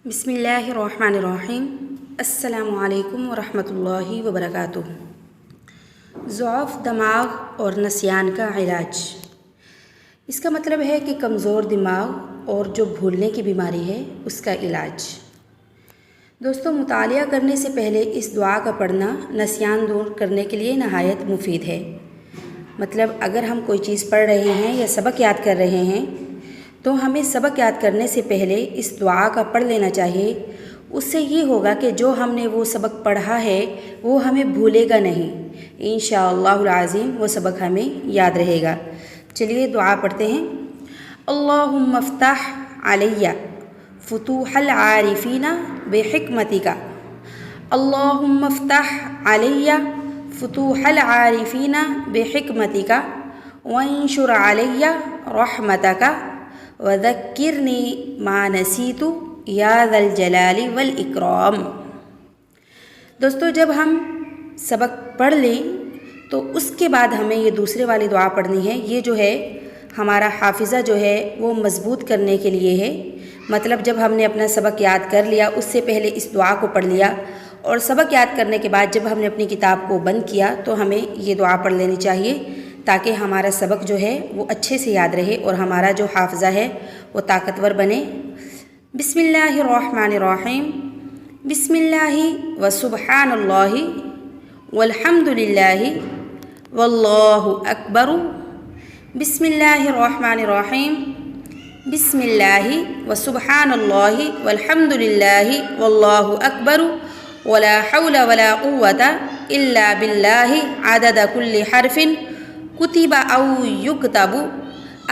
بسم اللہ الرحمن الرحیم۔ السلام علیکم ورحمۃ اللہ وبرکاتہ۔ ضعف دماغ اور نسیان کا علاج۔ اس کا مطلب ہے کہ کمزور دماغ اور جو بھولنے کی بیماری ہے اس کا علاج۔ دوستو، مطالعہ کرنے سے پہلے اس دعا کا پڑھنا نسیان دور کرنے کے لیے نہایت مفید ہے۔ مطلب اگر ہم کوئی چیز پڑھ رہے ہیں یا سبق یاد کر رہے ہیں تو ہمیں سبق یاد کرنے سے پہلے اس دعا کا پڑھ لینا چاہیے۔ اس سے یہ ہوگا کہ جو ہم نے وہ سبق پڑھا ہے وہ ہمیں بھولے گا نہیں، انشاءاللہ العظیم وہ سبق ہمیں یاد رہے گا۔ چلیے دعا پڑھتے ہیں۔ اللہم افتح علی فتوح العارفین بحکمتک۔ اللہم افتح علی فتوح العارفین بحکمتک وانشر علی رحمتک وذکرنی ما نسیت یا ذا الجلال والاکرام۔ دوستو، جب ہم سبق پڑھ لیں تو اس کے بعد ہمیں یہ دوسرے والی دعا پڑھنی ہے۔ یہ جو ہے ہمارا حافظہ جو ہے وہ مضبوط کرنے کے لیے ہے۔ مطلب جب ہم نے اپنا سبق یاد کر لیا اس سے پہلے اس دعا کو پڑھ لیا، اور سبق یاد کرنے کے بعد جب ہم نے اپنی کتاب کو بند کیا تو ہمیں یہ دعا پڑھ لینی چاہیے تاکہ ہمارا سبق جو ہے وہ اچھے سے یاد رہے اور ہمارا جو حافظہ ہے وہ طاقتور بنے۔ بسم اللہ الرحمن الرحیم۔ بسم اللہ و سبحان اللہ والحمد للہ واللہ اکبر۔ بسم اللہ الرحمن الرحیم۔ بسم اللہ و سبحان اللہ والحمد للہ واللہ اکبر ولا حول ولا قوة الا باللہ عدد کل حرف کتب او یکتب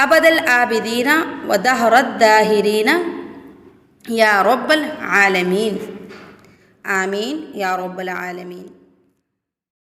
ابد العابدین و دہر الداہرین یا رب العالمین۔ آمین یا رب العالمین۔